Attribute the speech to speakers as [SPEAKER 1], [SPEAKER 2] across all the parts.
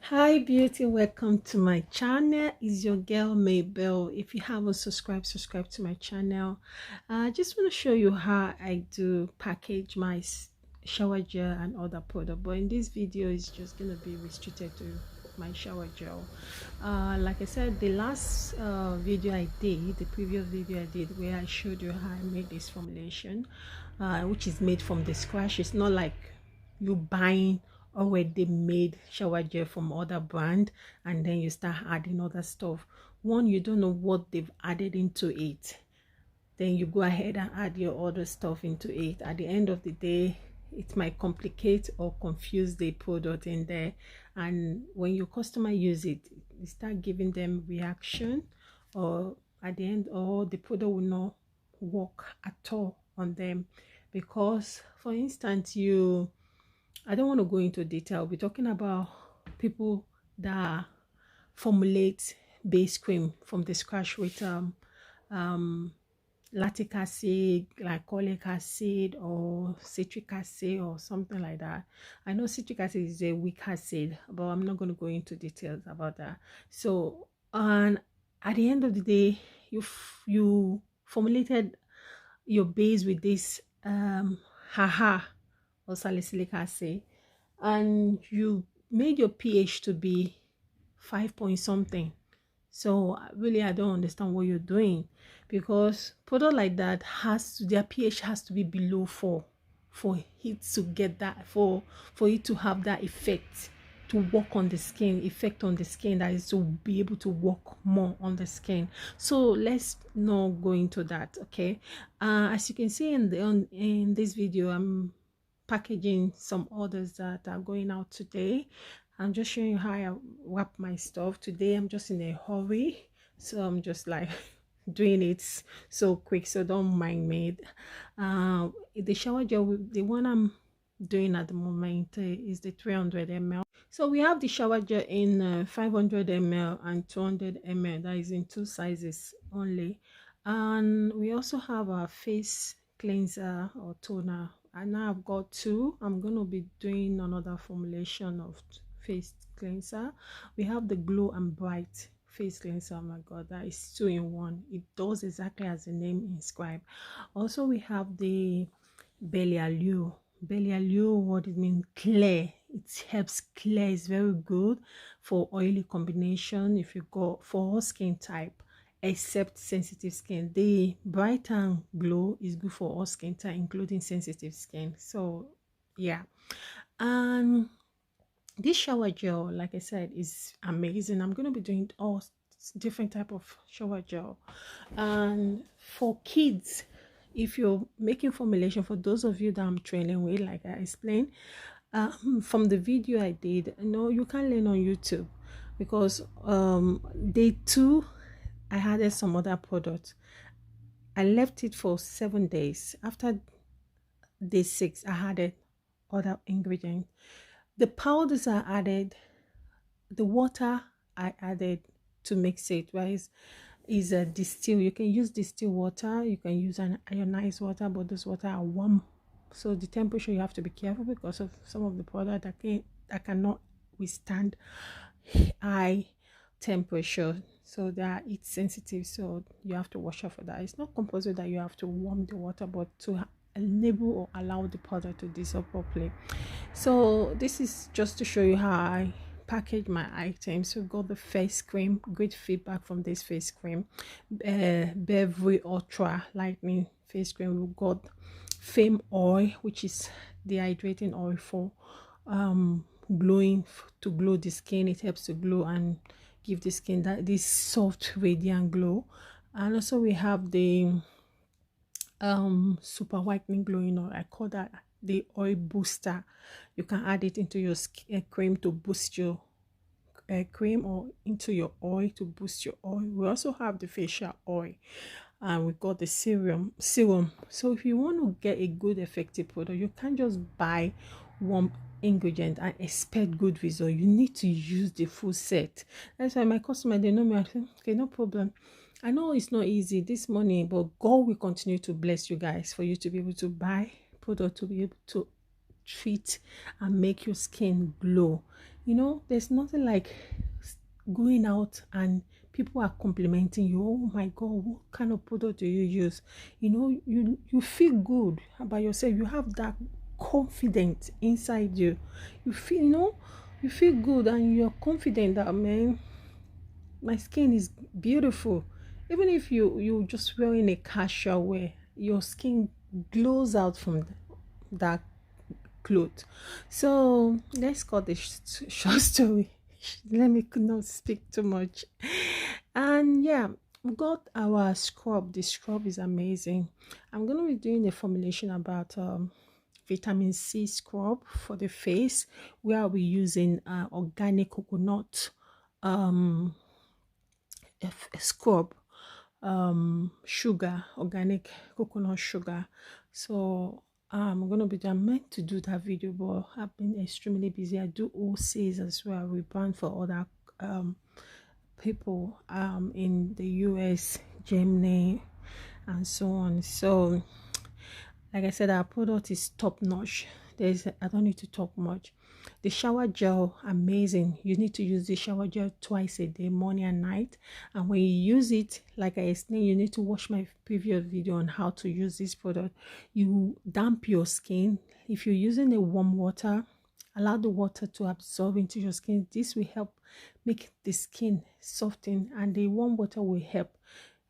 [SPEAKER 1] Hi beauty, welcome to my channel. Is your girl Maybell. If you haven't subscribe to my channel. I just want to show you how I do package my shower gel and other product, but in this video it's just gonna be restricted to my shower gel. Like I said, the last video I did, the previous video I did where I showed you how I made this formulation, which is made from the scratch. It's not like you buying already made shower gel from other brand and then you start adding other stuff. One, you don't know what they've added into it, then you go ahead and add your other stuff into it. At the end of the day, it might complicate or confuse the product in there, and when your customer use it, you start giving them reaction, or at the end, or the product will not work at all on them. Because for instance, I don't want to go into detail. We're talking about people that formulate base cream from the scratch with lactic acid, glycolic acid, or citric acid, or something like that. I know citric acid is a weak acid, but I'm not going to go into details about that. So, and at the end of the day, you formulated your base with this haha or salicylic acid, and you made your pH to be 5 point something. So really I don't understand what you're doing, because product like that their pH has to be below 4 for it to get that, for it to have that effect, to work on the skin, effect on the skin, that is to be able to work more on the skin. So let's not go into that. Okay, as you can see in this video, I'm packaging some orders that are going out today. I'm just showing you how I wrap my stuff. Today I'm just in a hurry, so I'm just like doing it so quick, so don't mind me. The shower gel, the one I'm doing at the moment, is the 300 ml. So we have the shower gel in 500 ml and 200 ml. That is in two sizes only. And we also have our face cleanser or toner, and now I've got two. I'm going to be doing another formulation of face cleanser. We have the Glow and Bright face cleanser. Oh my god, that is 2-in-1. It does exactly as the name inscribed. Also we have the Belly Allure. What it means, clear. It helps clear. It's very good for oily combination if you go for all skin type except sensitive skin. The Bright and Glow is good for all skin type including sensitive skin. So yeah, and this shower gel, like I said, is amazing. I'm going to be doing all different type of shower gel. And for kids, if you're making formulation, for those of you that I'm training with, like I explained from the video I did, you can learn on YouTube, because day 2 I added some other product. I left it for 7 days. After day 6 I added other ingredients. The powders I added, the water I added to mix it, right, is a distill. You can use distilled water, you can use an ionized water, but those water are warm, so the temperature you have to be careful because of some of the product that cannot withstand high temperature, so they are heat sensitive, so you have to watch out for that. It's not compulsory that you have to warm the water, but to enable or allow the product to dissolve properly. So this is just to show you how I package my items. We've got the face cream, great feedback from this face cream, Beverly Ultra Lightning face cream. We've got Fame Oil, which is the hydrating oil for glowing, to glow the skin. It helps to glow and give the skin this soft radiant glow. And also we have the super whitening glowing oil. I call that the oil booster. You can add it into your cream to boost your cream, or into your oil to boost your oil. We also have the facial oil, and we've got the serum. So if you want to get a good effective product, you can't just buy one ingredient and expect good result. You need to use the full set. That's why my customer, they know me. I say, okay, no problem. I know it's not easy this morning, but God will continue to bless you guys for you to be able to buy product, to be able to treat and make your skin glow. there's nothing like going out and people are complimenting you. Oh my god, what kind of product do you use? You feel good about yourself. You have that confidence inside you. You feel you feel good and you're confident that, man, my skin is beautiful. Even if you just wearing a casual wear, your skin glows out from that cloth. So let's cut this short story. Let me not speak too much. And yeah, we got our scrub. The scrub is amazing. I'm gonna be doing a formulation about vitamin C scrub for the face, where I'll be using organic coconut um scrub, sugar, organic coconut sugar. So I'm gonna be I'm meant to do that video, but I've been extremely busy. I do OCs as well. We brand for other people in the US, Germany, and so on. So like I said, our product is top notch. I don't need to talk much. The shower gel, amazing. You need to use the shower gel twice a day, morning and night. And when you use it, like I explained, you need to watch my previous video on how to use this product. You damp your skin. If you're using a warm water, allow the water to absorb into your skin. This will help make the skin soften, and the warm water will help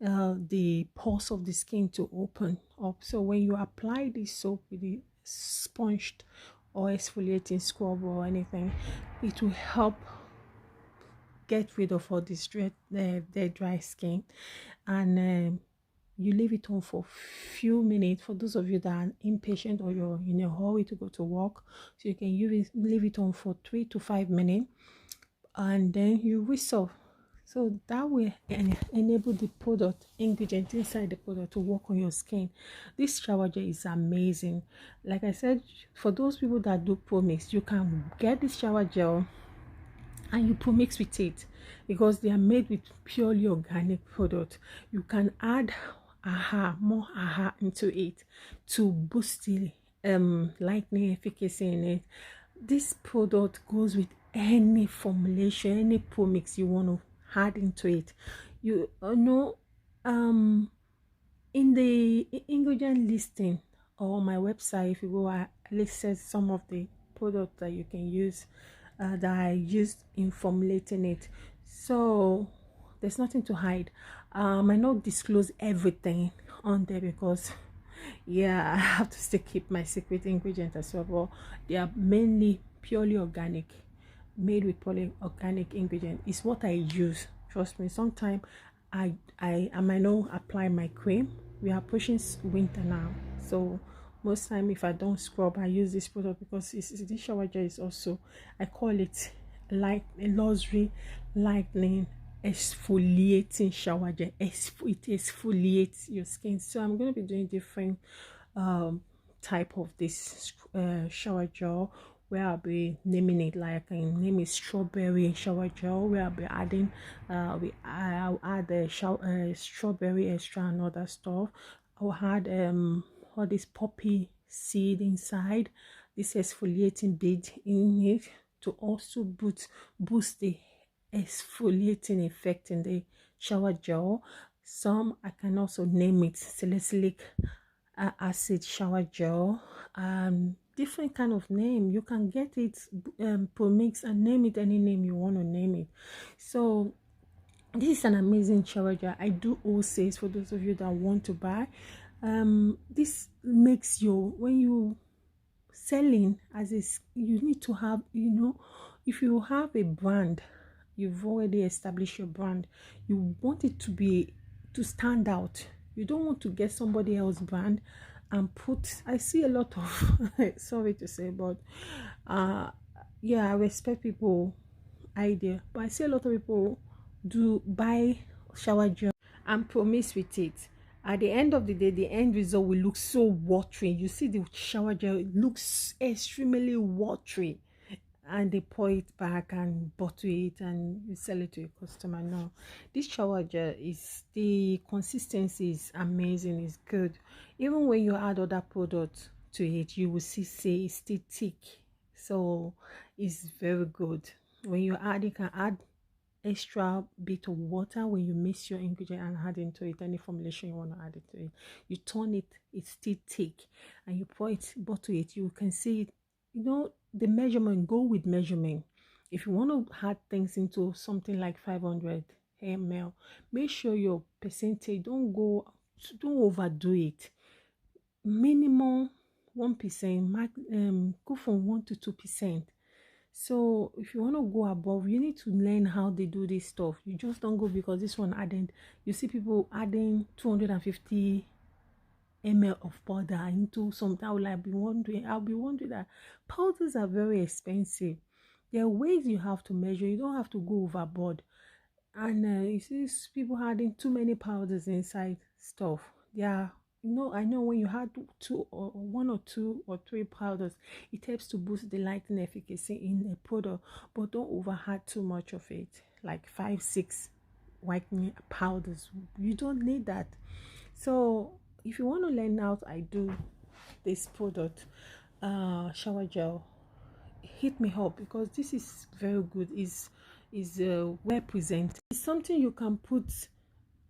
[SPEAKER 1] the pores of the skin to open up. So when you apply this soap with the sponged or exfoliating scrub or anything, it will help get rid of all this dead dry skin. And you leave it on for few minutes. For those of you that are impatient or you're in a hurry to go to work, so you can leave it on for 3 to 5 minutes, and then you rinse off. So that will enable the product ingredient inside the product to work on your skin. This shower gel is amazing. Like I said, for those people that do pro mix, you can get this shower gel and you pro mix with it, because they are made with purely organic product. You can add more aha into it to boost the lightening efficacy in it. This product goes with any formulation, any pro mix you want to add into it. You know, in the ingredient listing or my website, if you go, I listed some of the products that you can use, that I used in formulating it. So there's nothing to hide. I might not disclose everything on there because yeah, I have to still keep my secret ingredient as well, but they are mainly purely organic, made with purely organic ingredient. It's what I use. Trust me, sometimes I might not apply my cream. We are pushing winter now, so most time if I don't scrub, I use this product because this shower gel is also, I call it like a luxury lightening exfoliating shower gel. It exfoliates your skin. So I'm going to be doing different type of this shower gel, where I'll be naming it, like I can name it strawberry shower gel, where I'll be adding I'll add the strawberry extra and other stuff. I'll add all this poppy seed inside, this exfoliating bead in it to also boost the exfoliating effect in the shower gel. Some I can also name it salicylic acid shower gel, different kind of name. You can get it pro mix and name it any name you want to name it. So this is an amazing shower gel. I do all sales for those of you that want to buy. This makes you, when you selling as is, you need to have, if you have a brand, you've already established your brand, you want it to stand out. You don't want to get somebody else's brand and put, I see a lot of sorry to say, but yeah, I respect people idea, but I see a lot of people do buy shower gel and promise with it. At the end of the day, the end result will look so watery. You see the shower gel, it looks extremely watery, and they pour it back and bottle it and you sell it to a customer. No, this shower gel, is the consistency is amazing, it's good. Even when you add other products to it, you will see say it's still thick, so it's very good. When you add, you can add extra bit of water when you mix your ingredient and add into it any formulation you want to add into it. You turn it, it's still thick, and you pour it, bottle it. You can see it. You know the measurement. Go with measurement. If you want to add things into something like 500 ml, make sure your percentage don't overdo it. Minimum 1%, go from 1 to 2%. So if you want to go above, you need to learn how they do this stuff. You just don't go because this one adding. You see people adding 250 ml of powder into something. I'll be wondering that powders are very expensive. There are ways you have to measure. You don't have to go overboard. And you see people adding too many powders inside stuff. Yeah, I know when you add two or one or two or three powders, it helps to boost the lighting efficacy in a product, but don't over add too much of it, like 5, 6 whitening powders. You don't need that. So if you want to learn how I do this product, shower gel, hit me up because this is very good. Is well presented. It's something you can put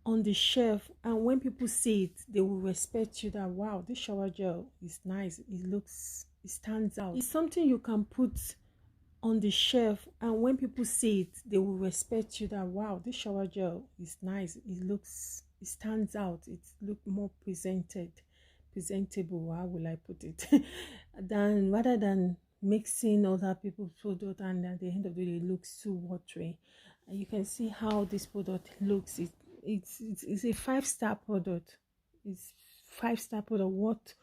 [SPEAKER 1] on the shelf, and when people see it, they will respect you. That wow, this shower gel is nice. It stands out. It's something you can put on the shelf, and when people see it, they will respect you. That wow, this shower gel is nice. It stands out. It look more presentable. How will I put it? Than rather than mixing other people's product, and at the end of the day it looks too watery. And you can see how this product looks. It's a 5-star product. It's 5-star product. What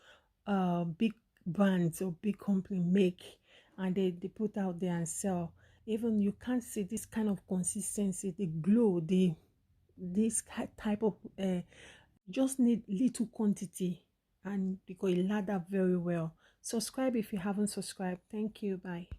[SPEAKER 1] big brands or big company make, and they put out there and sell. Even you can't see this kind of consistency, the glow, this type of just need little quantity, and because it ladder very well. Subscribe if you haven't subscribed. Thank you. Bye.